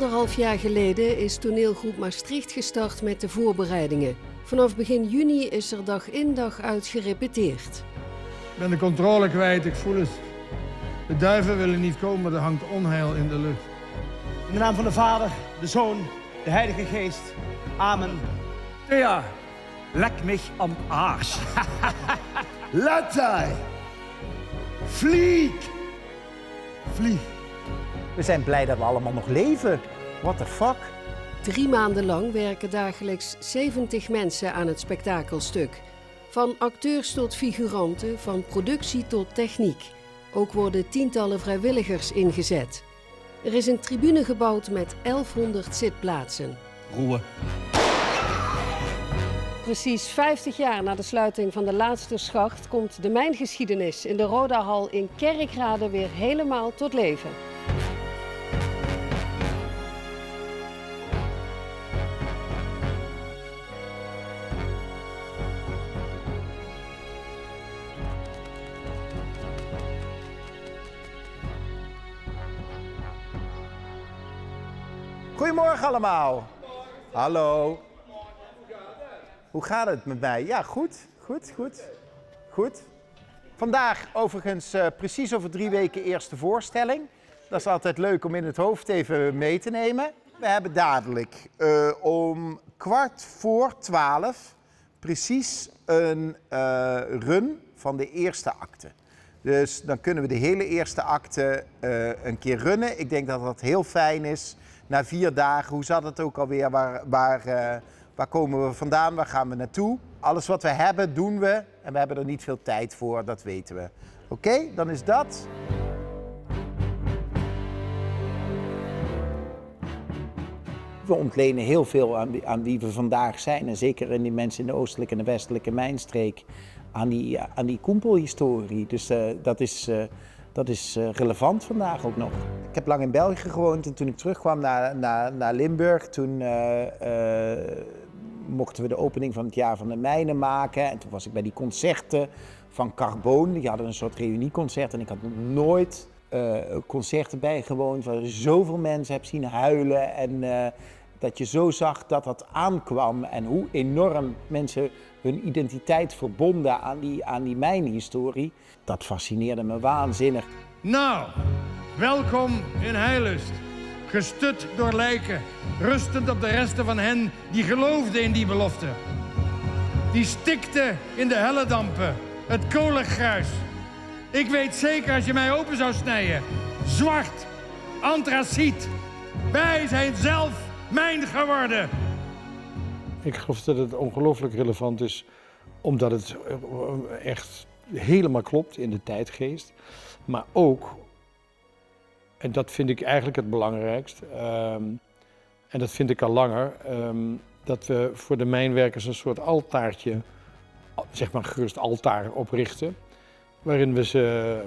1,5 jaar geleden is toneelgroep Maastricht gestart met de voorbereidingen. Vanaf begin juni is er dag in dag uit gerepeteerd. Ik ben de controle kwijt, ik voel het. De duiven willen niet komen, er hangt onheil in de lucht. In de naam van de Vader, de Zoon, de Heilige Geest. Amen. Ja, leck mich am Arsch. Latai! Vlieg! Vlieg. We zijn blij dat we allemaal nog leven. What the fuck? 3 maanden lang werken dagelijks 70 mensen aan het spektakelstuk. Van acteurs tot figuranten, van productie tot techniek. Ook worden tientallen vrijwilligers ingezet. Er is een tribune gebouwd met 1100 zitplaatsen. Roeien. Precies 50 jaar na de sluiting van de laatste schacht komt de mijngeschiedenis in de Rodahal in Kerkrade weer helemaal tot leven. Goedemorgen allemaal. Hallo. Hoe gaat het met mij? Ja, goed. Goed. Vandaag overigens precies over 3 weken eerste voorstelling. Dat is altijd leuk om in het hoofd even mee te nemen. We hebben dadelijk om 11:15 precies een run van de eerste acte. Dus dan kunnen we de hele eerste acte een keer runnen. Ik denk dat dat heel fijn is. Na 4 dagen, hoe zat het ook alweer? Waar komen we vandaan? Waar gaan we naartoe? Alles wat we hebben, doen we. En we hebben er niet veel tijd voor, dat weten we. Oké, dan is dat. We ontlenen heel veel aan wie we vandaag zijn. En zeker in die mensen in de oostelijke en de westelijke mijnstreek. Aan die Koempelhistorie. Dus dat is relevant vandaag ook nog. Ik heb lang in België gewoond en toen ik terugkwam naar Limburg, toen mochten we de opening van het jaar van de mijnen maken. En toen was ik bij die concerten van Carbone. Die hadden een soort reunieconcert en ik had nog nooit concerten bijgewoond waar je zoveel mensen hebt zien huilen. En dat je zo zag dat dat aankwam en hoe enorm mensen hun identiteit verbonden aan die mijnhistorie. Dat fascineerde me waanzinnig. Nou, welkom in Heilust. Gestut door lijken, rustend op de resten van hen die geloofden in die belofte. Die stikten in de helledampen, het kolengruis. Ik weet zeker, als je mij open zou snijden, zwart, antraciet. Wij zijn zelf mijn geworden. Ik geloof dat het ongelooflijk relevant is, omdat het echt helemaal klopt in de tijdgeest. Maar ook, en dat vind ik eigenlijk het belangrijkst, en dat vind ik al langer, dat we voor de mijnwerkers een soort altaartje, zeg maar gerust altaar oprichten, waarin we ze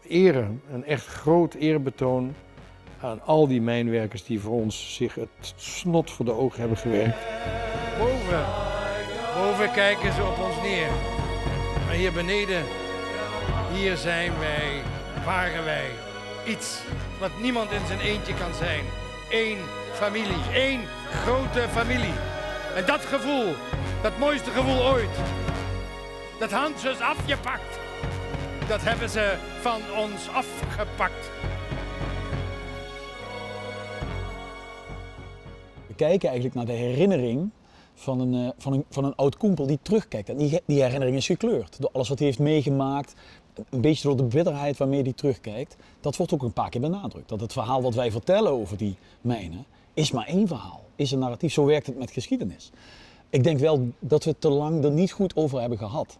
eren, een echt groot eerbetoon aan al die mijnwerkers die voor ons zich het snot voor de ogen hebben gewerkt. Boven kijken ze op ons neer. Maar hier beneden, hier zijn wij, waren wij. Iets wat niemand in zijn eentje kan zijn. Eén familie, één grote familie. En dat gevoel, dat mooiste gevoel ooit, dat Hans is afgepakt, dat hebben ze van ons afgepakt. We kijken eigenlijk naar de herinnering van een oud koempel die terugkijkt. En die herinnering is gekleurd door alles wat hij heeft meegemaakt. Een beetje door de bitterheid waarmee hij terugkijkt. Dat wordt ook een paar keer benadrukt. Dat het verhaal wat wij vertellen over die mijnen is maar één verhaal. Is een narratief. Zo werkt het met geschiedenis. Ik denk wel dat we het te lang er niet goed over hebben gehad.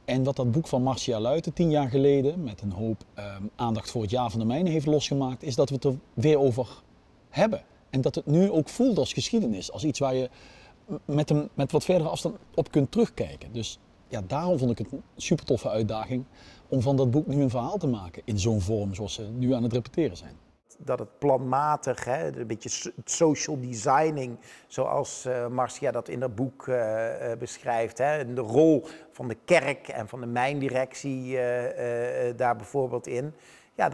En wat dat boek van Marcia Luijten 10 jaar geleden met een hoop aandacht voor het jaar van de mijnen heeft losgemaakt, is dat we het er weer over hebben. En dat het nu ook voelt als geschiedenis. Als iets waar je met wat verdere afstand op kunt terugkijken. Dus ja, daarom vond ik het een super toffe uitdaging om van dat boek nu een verhaal te maken. In zo'n vorm zoals ze nu aan het repeteren zijn. Dat het planmatig, een beetje social designing, zoals Marcia dat in dat boek beschrijft. En de rol van de kerk en van de mijndirectie daar bijvoorbeeld in. ja,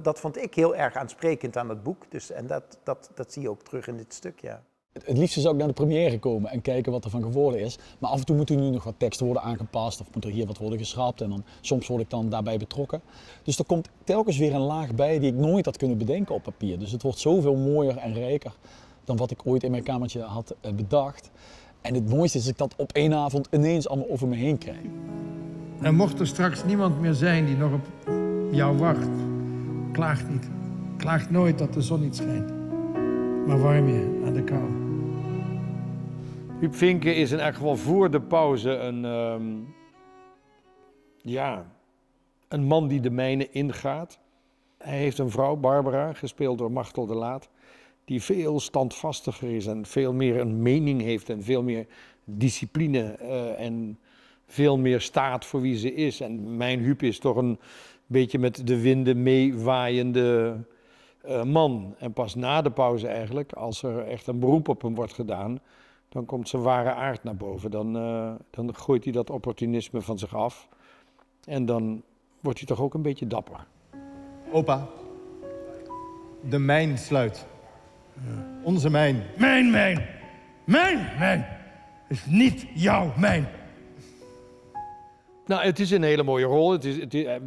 dat vond ik heel erg aansprekend aan het boek. Dus, en dat zie je ook terug in dit stuk, ja. Het liefst zou ik naar de première komen en kijken wat er van geworden is. Maar af en toe moeten nu nog wat teksten worden aangepast of moet er hier wat worden geschrapt. En dan, soms word ik dan daarbij betrokken. Dus er komt telkens weer een laag bij die ik nooit had kunnen bedenken op papier. Dus het wordt zoveel mooier en rijker dan wat ik ooit in mijn kamertje had bedacht. En het mooiste is dat ik dat op één avond ineens allemaal over me heen krijg. En mocht er straks niemand meer zijn die nog op jou wacht, klaag niet. Klaag nooit dat de zon niet schijnt. Maar warm je aan de kou. Huub Vinken is in elk geval voor de pauze een man die de mijnen ingaat. Hij heeft een vrouw, Barbara, gespeeld door Machtel de Laat, die veel standvastiger is en veel meer een mening heeft en veel meer discipline en veel meer staat voor wie ze is. En mijn Huub is toch een beetje met de winden meewaaiende man. En pas na de pauze eigenlijk, als er echt een beroep op hem wordt gedaan, dan komt zijn ware aard naar boven. Dan gooit hij dat opportunisme van zich af. En dan wordt hij toch ook een beetje dapper. Opa, de mijn sluit. Onze mijn. Mijn mijn. Mijn mijn. Is niet jouw mijn. Nou, het is een hele mooie rol.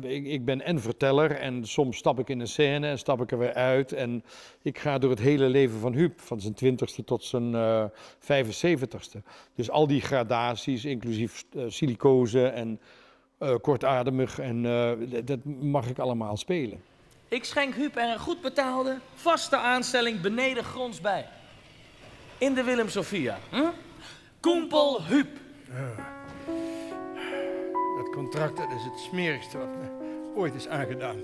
Ik ben en verteller en soms stap ik in een scène en stap ik er weer uit. En ik ga door het hele leven van Huub, van zijn 20ste tot zijn 75ste. Dus al die gradaties, inclusief silicose en kortademig, en dat mag ik allemaal spelen. Ik schenk Huub er een goed betaalde, vaste aanstelling beneden gronds bij. In de Willem Sophia. Koempel Huub. Dat contract, dat is het smerigste wat me ooit is aangedaan.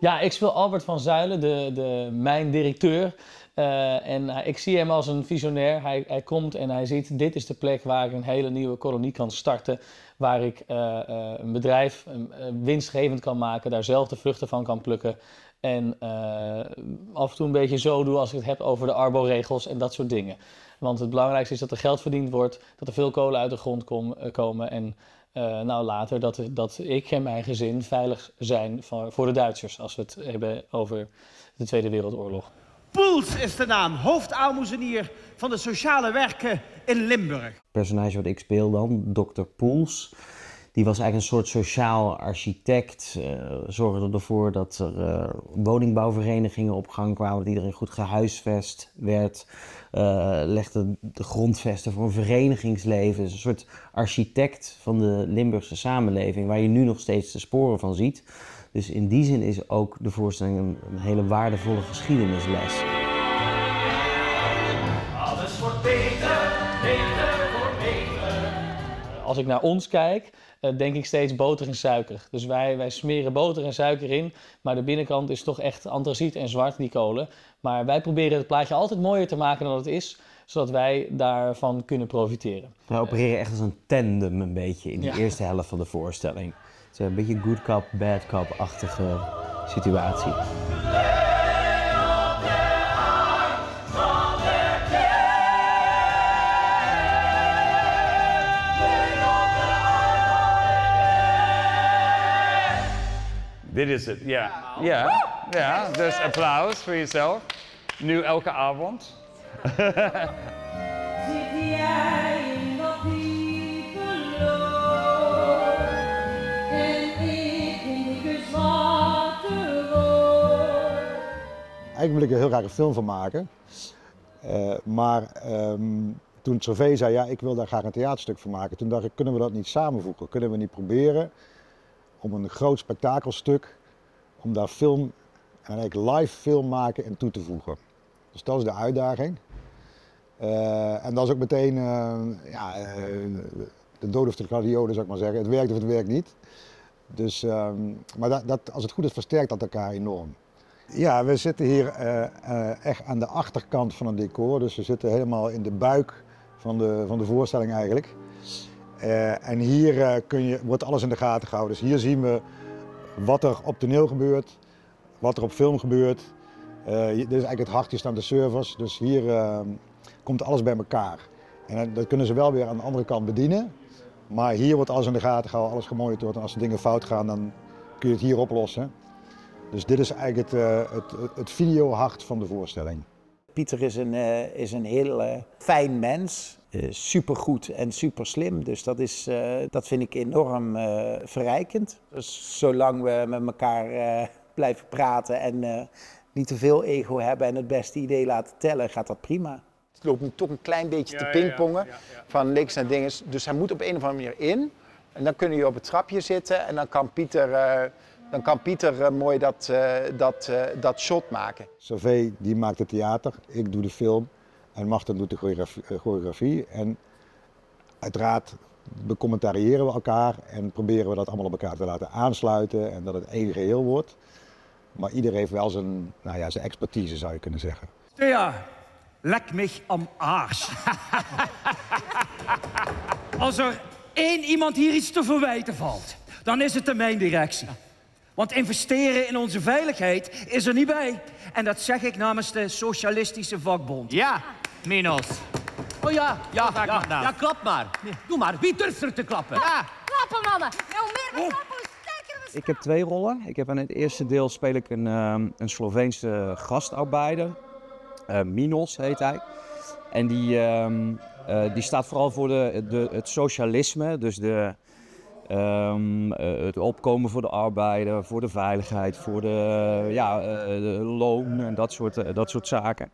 Ja, ik speel Albert van Zuilen, mijn directeur. En ik zie hem als een visionair. Hij komt en hij ziet, dit is de plek waar ik een hele nieuwe kolonie kan starten. Waar ik een bedrijf winstgevend kan maken, daar zelf de vruchten van kan plukken. En af en toe een beetje zo doe als ik het heb over de arbo-regels en dat soort dingen. Want het belangrijkste is dat er geld verdiend wordt, dat er veel kolen uit de grond komen. En later dat ik en mijn gezin veilig zijn voor de Duitsers, als we het hebben over de Tweede Wereldoorlog. Poels is de naam, hoofdaalmoezenier van de sociale werken in Limburg. Het personage wat ik speel dan, Dr. Poels, die was eigenlijk een soort sociaal architect. Zorgde ervoor dat er woningbouwverenigingen op gang kwamen, dat iedereen goed gehuisvest werd. Legde de grondvesten voor een verenigingsleven. Dus een soort architect van de Limburgse samenleving, waar je nu nog steeds de sporen van ziet. Dus in die zin is ook de voorstelling een hele waardevolle geschiedenisles. Alles wordt beter, beter wordt beter. Als ik naar ons kijk, denk ik steeds boter en suiker. Dus wij smeren boter en suiker in, maar de binnenkant is toch echt antraciet en zwart, die kolen. Maar wij proberen het plaatje altijd mooier te maken dan het is, zodat wij daarvan kunnen profiteren. We opereren echt als een tandem een beetje in de eerste helft van de voorstelling. Het is een beetje good cop, bad cop-achtige situatie. Dit is het, ja. Ja, dus applaus voor jezelf. Nu elke avond. Zit jij in dat diepe lood en ik in dikke zwarte rood. Eigenlijk wil ik er heel graag een film van maken. Toen Hervé zei, ja, ik wil daar graag een theaterstuk van maken. Toen dacht ik, kunnen we dat niet samenvoegen? Kunnen we niet proberen om een groot spektakelstuk, om daar film, en eigenlijk live film maken en toe te voegen. Dus dat is de uitdaging. En dat is ook meteen de dood of de gladiolen, zou ik maar zeggen. Het werkt of het werkt niet. Dus, maar als het goed is, versterkt dat elkaar enorm. Ja, we zitten hier echt aan de achterkant van een decor. Dus we zitten helemaal in de buik van de voorstelling eigenlijk. En hier wordt alles in de gaten gehouden. Dus hier zien we wat er op toneel gebeurt, wat er op film gebeurt. Dit is eigenlijk het hartje aan de servers. Dus hier komt alles bij elkaar. En dat kunnen ze wel weer aan de andere kant bedienen. Maar hier wordt alles in de gaten gehouden, alles gemonitord. En als er dingen fout gaan, dan kun je het hier oplossen. Dus dit is eigenlijk het videohart van de voorstelling. Pieter is een heel fijn mens, supergoed en super slim. Dus dat vind ik enorm verrijkend. Dus zolang we met elkaar blijven praten en niet te veel ego hebben en het beste idee laten tellen, gaat dat prima. Het loopt nu toch een klein beetje te pingpongen van links naar dingen. Dus hij moet op een of andere manier in. En dan kunnen jullie op het trapje zitten en dan kan Pieter mooi dat shot maken. Xavé die maakt het theater, ik doe de film en Marten doet de choreografie. En uiteraard becommentariëren we elkaar en proberen we dat allemaal op elkaar te laten aansluiten en dat het één geheel wordt. Maar ieder heeft wel zijn expertise, zou je kunnen zeggen. Ja, lek mich am Arsch. Als er één iemand hier iets te verwijten valt, dan is het de mijndirectie. Want investeren in onze veiligheid is er niet bij. En dat zeg ik namens de Socialistische Vakbond. Ja, Minos. Oh ja, ja, klap maar. Doe maar, wie durft er te klappen? Ja. Klappen, mannen. Nou, meer klappen, hoe sterker we Ik heb 2 rollen. Ik heb in het eerste deel speel ik een Sloveense gastarbeider. Minos heet hij. En die staat vooral voor het socialisme, dus het opkomen voor de arbeider, voor de veiligheid, voor de loon en dat soort zaken.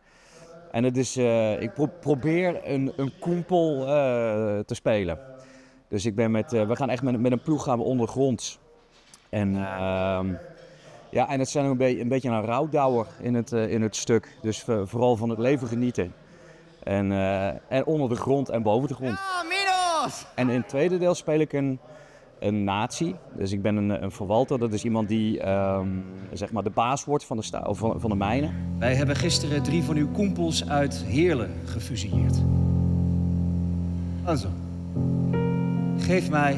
En het is, ik probeer een koempel te spelen. Dus we gaan echt met een ploeg gaan we ondergronds. En het zijn een beetje een rouwdouwer in het stuk. Dus vooral van het leven genieten. En onder de grond en boven de grond. Ja, Minos! En in het tweede deel speel ik een nazi. Dus ik ben een verwalter. Dat is iemand die zeg maar de baas wordt van de mijnen. Wij hebben gisteren 3 van uw koempels uit Heerlen gefusilleerd. Also, geef mij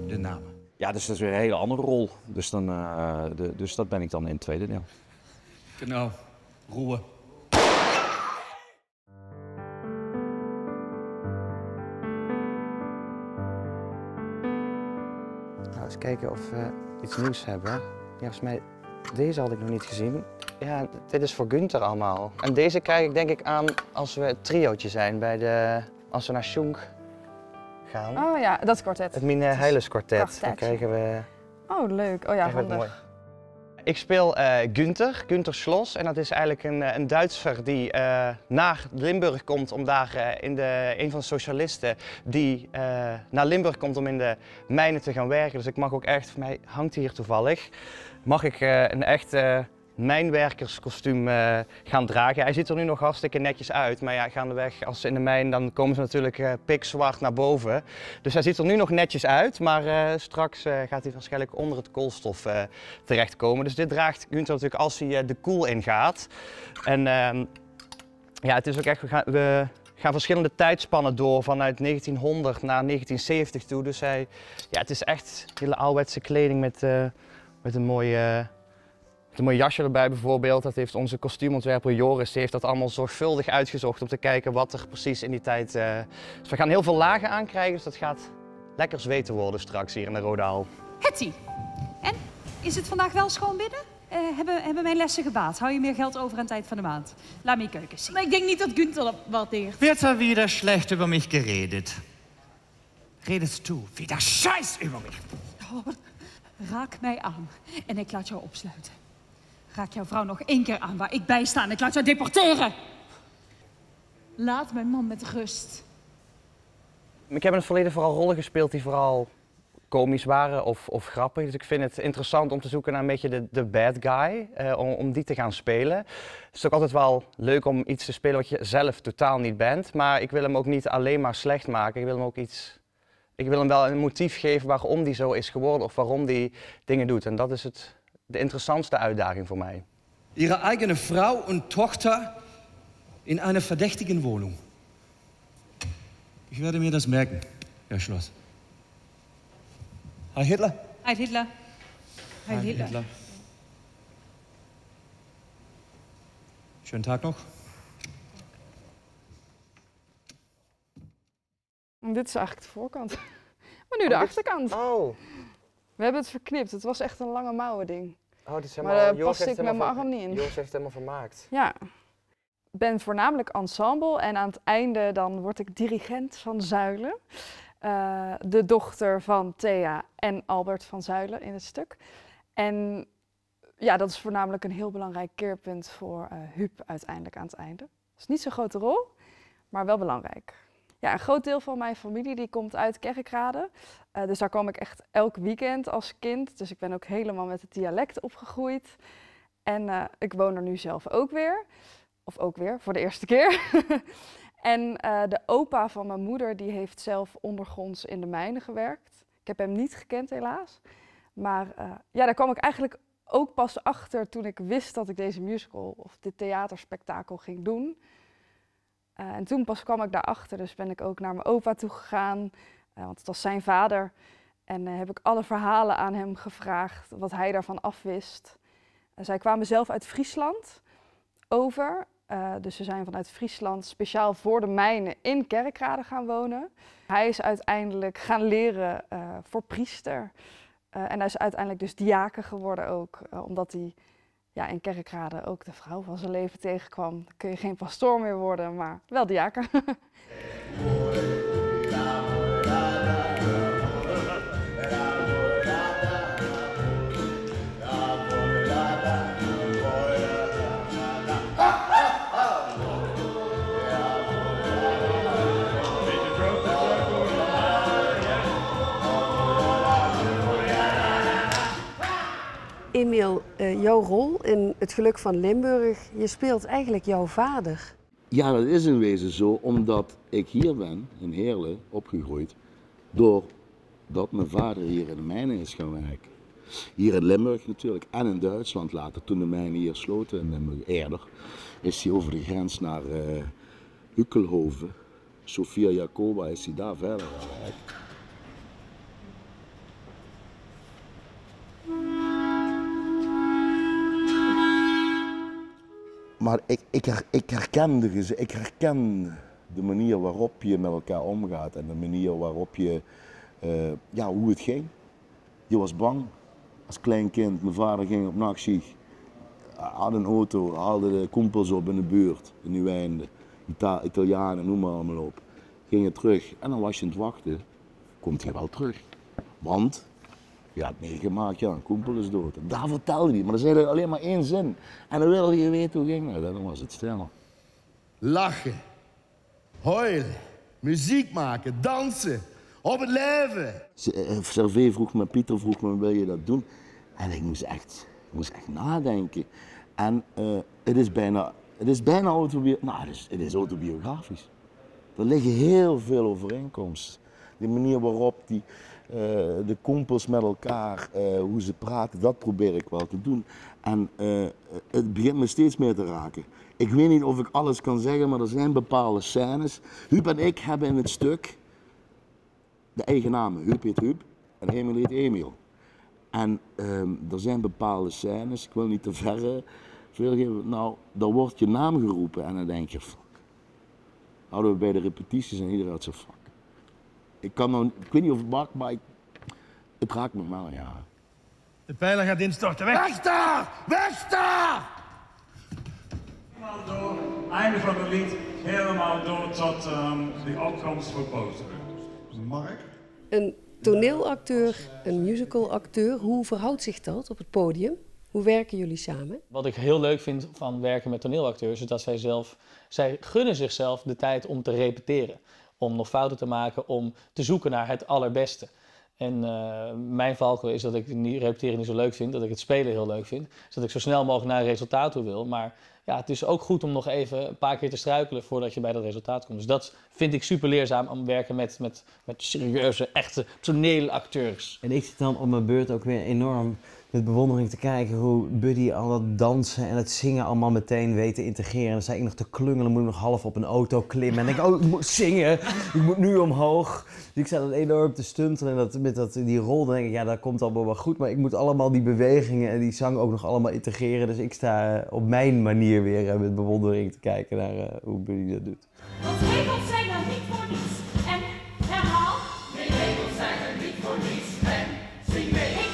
de namen. Ja, dus dat is weer een hele andere rol. Dus dat ben ik dan in het tweede deel. Nou, Ruhe. Nou, eens kijken of we iets nieuws hebben. Ja, volgens mij, deze had ik nog niet gezien. Ja, dit is voor Günther allemaal. En deze krijg ik denk ik aan als we het triootje zijn als we naar Schunk gaan. Oh ja, dat kwartet. Het Mine Heiles kwartet. Dan krijgen we... Oh, leuk. Oh ja, handig. Ik speel Günther Schloss. En dat is eigenlijk een Duitser die naar Limburg komt om daar een van de socialisten die naar Limburg komt om in de mijnen te gaan werken. Dus ik mag ook echt, voor mij hangt hij hier toevallig, mag ik een echt mijnwerkerskostuum gaan dragen. Hij ziet er nu nog hartstikke netjes uit, maar ja, gaandeweg als ze in de mijn, dan komen ze natuurlijk pikzwart naar boven. Dus hij ziet er nu nog netjes uit, maar straks gaat hij waarschijnlijk onder het koolstof terechtkomen. Dus dit draagt Günther natuurlijk als hij de koel ingaat. En ja, het is ook echt, we gaan verschillende tijdspannen door vanuit 1900 naar 1970 toe. Dus het is echt hele ouderwetse kleding met een mooie jasje erbij bijvoorbeeld. Dat heeft onze kostuumontwerper Joris, die heeft dat allemaal zorgvuldig uitgezocht om te kijken wat er precies in die tijd... Dus we gaan heel veel lagen aankrijgen, dus dat gaat lekker zweten worden straks hier in de Rode Hal. Hetty, en? Is het vandaag wel schoon binnen? Hebben mijn lessen gebaat? Hou je meer geld over aan het eind van de maand? Laat me je keuken zien. Maar ik denk niet dat Günther dat waardeert. Wird er wieder schlecht über mich geredet? Redest du wieder Scheiß über mich? Oh, raak mij aan en ik laat jou opsluiten. Raak jouw vrouw nog 1 keer aan waar ik bij sta en ik laat jou deporteren. Laat mijn man met rust. Ik heb in het verleden vooral rollen gespeeld die vooral komisch waren of grappig. Dus ik vind het interessant om te zoeken naar een beetje de bad guy, om die te gaan spelen. Het is ook altijd wel leuk om iets te spelen wat je zelf totaal niet bent. Maar ik wil hem ook niet alleen maar slecht maken. Ik wil hem wel een motief geven waarom die zo is geworden of waarom die dingen doet. En dat is de interessantste uitdaging voor mij. Ihre eigene Frau und Tochter in einer verdächtigen Wohnung. Ich werde mir das merken, Herr Schloss. Heil Hitler. Heil Hitler. Heil Hitler. Schönen Tag nog. Dit is eigenlijk de voorkant. Maar nu de achterkant. Oh. We hebben het verknipt. Het was echt een lange mouwen ding. Oh, dat is maar daar paste ik met mijn arm niet in. Joris heeft het helemaal vermaakt. Ja. Ik ben voornamelijk ensemble en aan het einde dan word ik dirigent van Zuilen. De dochter van Thea en Albert van Zuilen in het stuk. En ja, dat is voornamelijk een heel belangrijk keerpunt voor Huub uiteindelijk aan het einde. Het is niet zo'n grote rol, maar wel belangrijk. Ja, een groot deel van mijn familie die komt uit Kerkrade. Dus daar kwam ik echt elk weekend als kind. Dus ik ben ook helemaal met het dialect opgegroeid. En ik woon er nu zelf ook weer. Of ook weer, voor de eerste keer. En de opa van mijn moeder die heeft zelf ondergronds in de mijnen gewerkt. Ik heb hem niet gekend helaas. Maar ja, daar kwam ik eigenlijk ook pas achter toen ik wist dat ik deze musical of dit theaterspektakel ging doen. En toen pas kwam ik daarachter, dus ben ik ook naar mijn opa toe gegaan, want het was zijn vader. En heb ik alle verhalen aan hem gevraagd, wat hij daarvan afwist. Zij kwamen zelf uit Friesland over, dus ze zijn vanuit Friesland speciaal voor de mijnen in Kerkrade gaan wonen. Hij is uiteindelijk gaan leren voor priester. En hij is uiteindelijk dus diaken geworden ook, omdat hij ja, in Kerkrade ook de vrouw van zijn leven tegenkwam. Dan kun je geen pastoor meer worden, maar wel diaken. Emiel, jouw rol in Het Geluk van Limburg, je speelt eigenlijk jouw vader. Ja, dat is in wezen zo, omdat ik hier ben, in Heerlen, opgegroeid, doordat mijn vader hier in de mijnen is gaan werken. Hier in Limburg natuurlijk, en in Duitsland later, toen de mijnen hier sloten in Limburg, eerder, is hij over de grens naar Hückelhoven, Sophia Jacoba, is hij daar verder gaan werken. Maar ik herken de manier waarop je met elkaar omgaat en de manier waarop je, ja, hoe het ging. Je was bang als klein kind. Mijn vader ging op nachtschicht, had een auto, haalde de kumpels op in de buurt, in Nieuweinde, Italianen, noem maar allemaal op. Gingen terug en dan was je aan het wachten, komt hij wel terug. Want je had meegemaakt, ja, een kumpel is dood. En daar vertelde hij, maar dan zei hij alleen maar één zin. En dan wilde je weten hoe het ging. Nou, dan was het stil. Lachen, huilen, muziek maken, dansen, op het leven. Servé vroeg me, Pieter vroeg me, wil je dat doen? En ik moest echt nadenken. En het is bijna autobiografisch. Er liggen heel veel overeenkomsten. De manier waarop de kumpels met elkaar, hoe ze praten, dat probeer ik wel te doen. En het begint me steeds meer te raken. Ik weet niet of ik alles kan zeggen, maar er zijn bepaalde scènes. Huub en ik hebben in het stuk de eigen namen. Huub heet Huub en Emiel heet Emiel. En er zijn bepaalde scènes, ik wil niet te ver geven, nou, dan wordt je naam geroepen en dan denk je, fuck. Hadden we bij de repetities en iedereen had zo, fuck. Ik weet niet of het mag, maar het raakt me wel, ja. De pijler gaat instorten, weg! Weg daar! Weg daar! Helemaal door, einde van het lied, helemaal door tot de opkomst voor Boter. Mark? Een toneelacteur, een musicalacteur, hoe verhoudt zich dat op het podium? Hoe werken jullie samen? Wat ik heel leuk vind van werken met toneelacteurs is dat zij gunnen zichzelf de tijd om te repeteren. Om nog fouten te maken, om te zoeken naar het allerbeste. En mijn valkuil is dat ik repeteren niet zo leuk vind, dat ik het spelen heel leuk vind. Dus dat ik zo snel mogelijk naar een resultaat toe wil. Maar ja, het is ook goed om nog even een paar keer te struikelen voordat je bij dat resultaat komt. Dus dat vind ik super leerzaam om werken met serieuze, echte toneelacteurs. En ik zit dan op mijn beurt ook weer enorm met bewondering te kijken hoe Buddy al dat dansen en het zingen allemaal meteen weet te integreren. En dan sta ik nog te klungelen, moet ik nog half op een auto klimmen. En denk ik, oh, ik moet zingen, ik moet nu omhoog. Dus ik sta dan enorm te stuntelen en met die rol denk ik, ja, dat komt allemaal wel goed. Maar ik moet allemaal die bewegingen en die zang ook nog allemaal integreren. Dus ik sta op mijn manier weer met bewondering te kijken naar hoe Buddy dat doet. Want regels zijn er niet voor niets. En herhaal. Nee, regels zijn er niet voor niets. En zing mee.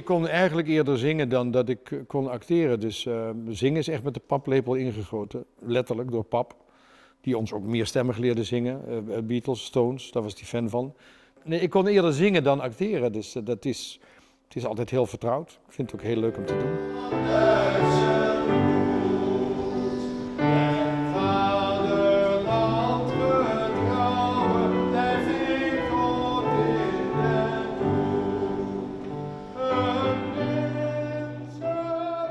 ik kon eigenlijk eerder zingen dan dat ik kon acteren. Dus zingen is echt met de paplepel ingegoten. Letterlijk door pap. Die ons ook meerstemmig leerde zingen. Beatles, Stones, daar was hij fan van. Nee, ik kon eerder zingen dan acteren. Dus het is altijd heel vertrouwd. Ik vind het ook heel leuk om te doen.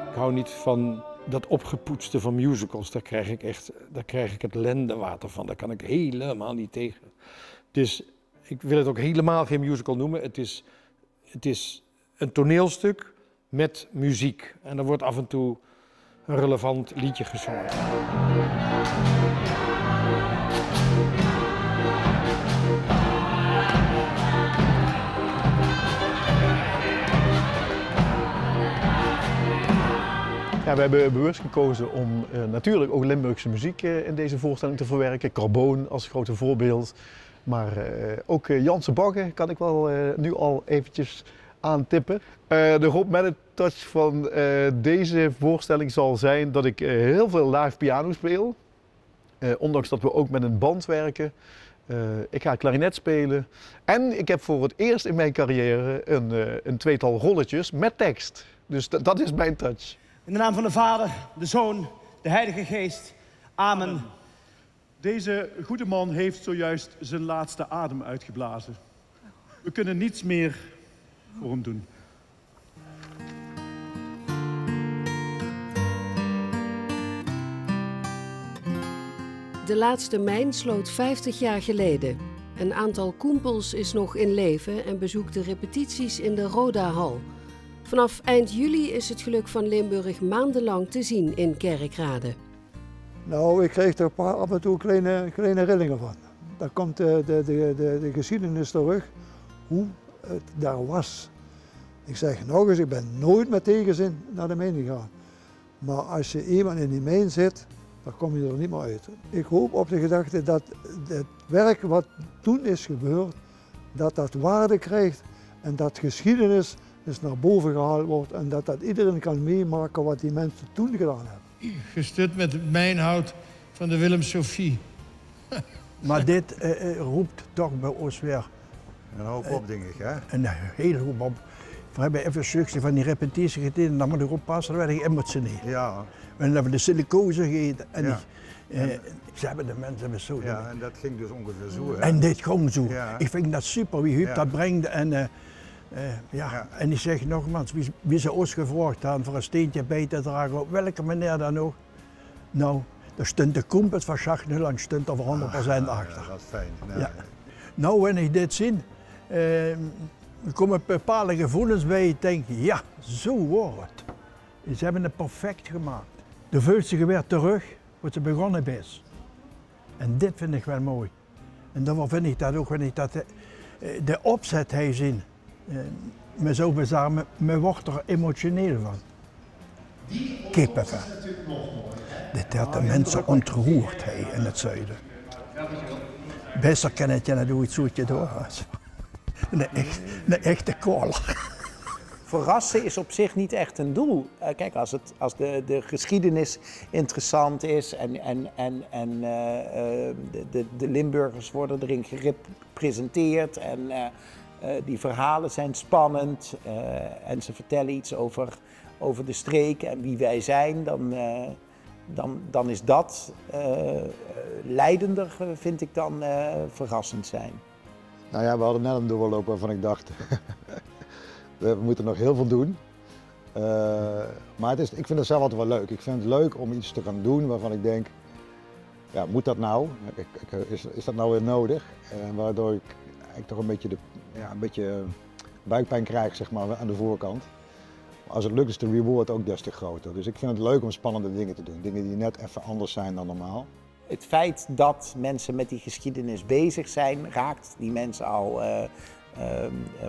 Ik hou niet van dat opgepoetste van musicals. Daar krijg ik het lendenwater van. Daar kan ik helemaal niet tegen. Dus ik wil het ook helemaal geen musical noemen. Het is een toneelstuk met muziek. En er wordt af en toe een relevant liedje gezongen. Ja, we hebben bewust gekozen om natuurlijk ook Limburgse muziek in deze voorstelling te verwerken. Carboon als grote voorbeeld. Maar ook Janse Bagge kan ik wel nu al eventjes aantippen. De Rob Mennet touch van deze voorstelling zal zijn dat ik heel veel live piano speel. Ondanks dat we ook met een band werken. Ik ga klarinet spelen. En ik heb voor het eerst in mijn carrière een tweetal rolletjes met tekst. Dus dat is mijn touch. In de naam van de Vader, de Zoon, de Heilige Geest. Amen. Deze goede man heeft zojuist zijn laatste adem uitgeblazen. We kunnen niets meer voor hem doen. De laatste mijn sloot 50 jaar geleden. Een aantal koempels is nog in leven en bezoekt de repetities in de Rodahal. Vanaf eind juli is het Geluk van Limburg maandenlang te zien in Kerkrade. Nou, ik kreeg er af en toe kleine rillingen van. Daar komt de geschiedenis terug, hoe het daar was. Ik zeg nog eens, ik ben nooit met tegenzin naar de mijn gegaan. Maar als je eenmaal in die mijn zit, dan kom je er niet meer uit. Ik hoop op de gedachte dat het werk wat toen is gebeurd, dat waarde krijgt en dat geschiedenis dus naar boven gehaald wordt en dat iedereen kan meemaken wat die mensen toen gedaan hebben. Gestut met het mijnhout van de Willem-Sophie. Maar dit roept toch bij ons weer een hoop op, denk ik, hè? Een hele hoop op. We hebben even succes van die repetitie gedaan, dan moet ik oppassen, dan werd ik emotioneel. Ja. En dan hebben we de silicose gegeten en ja. ze hebben de mensen hebben zo. Ja, en dat ging dus ongeveer zo. Hè? En dit ging zo. Ja. Ik vind dat super, wie Huub dat brengt. En, en ik zeg nogmaals, wie ze ons gevraagd hadden voor een steentje bij te dragen, op welke manier dan ook. Nou, daar stond de kompet van Schachnuland stond er voor 100% achter. Ja, dat is fijn. Nee. Ja. Nou, wanneer ik dit zie, er komen bepaalde gevoelens bij. Je denkt, ja, zo wordt het. Ze hebben het perfect gemaakt. De vulsige weer terug, wat ze begonnen is. En dit vind ik wel mooi. En dan vind ik dat ook, wanneer ik dat de opzet hij zien. Me zo bezamen, me wordt er emotioneel van. Kippenvel. Dit had de mensen ontroerd in het zuiden. Besser kan het je natuurlijk iets zoetje door. Een echte kwaler. Verrassen is op zich niet echt een doel. Kijk, als de geschiedenis interessant is en de Limburgers worden erin gerepresenteerd en die verhalen zijn spannend en ze vertellen iets over de streek en wie wij zijn, dan is dat leidender, vind ik dan verrassend zijn. Nou ja, we hadden net een doorloop waarvan ik dacht, we moeten nog heel veel doen. Maar ik vind het zelf altijd wel leuk. Ik vind het leuk om iets te gaan doen waarvan ik denk, ja, moet dat nou? Is dat nou weer nodig? Waardoor ik toch een beetje buikpijn krijg, zeg maar, aan de voorkant. Maar als het lukt is de reward ook des te groter. Dus ik vind het leuk om spannende dingen te doen. Dingen die net even anders zijn dan normaal. Het feit dat mensen met die geschiedenis bezig zijn, raakt die mensen al.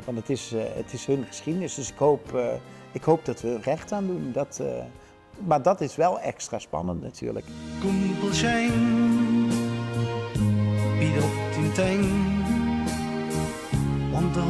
Want het is hun geschiedenis, dus ik hoop dat we er recht aan doen. Maar dat is wel extra spannend natuurlijk. Kumpelschein, bied op den teng, want de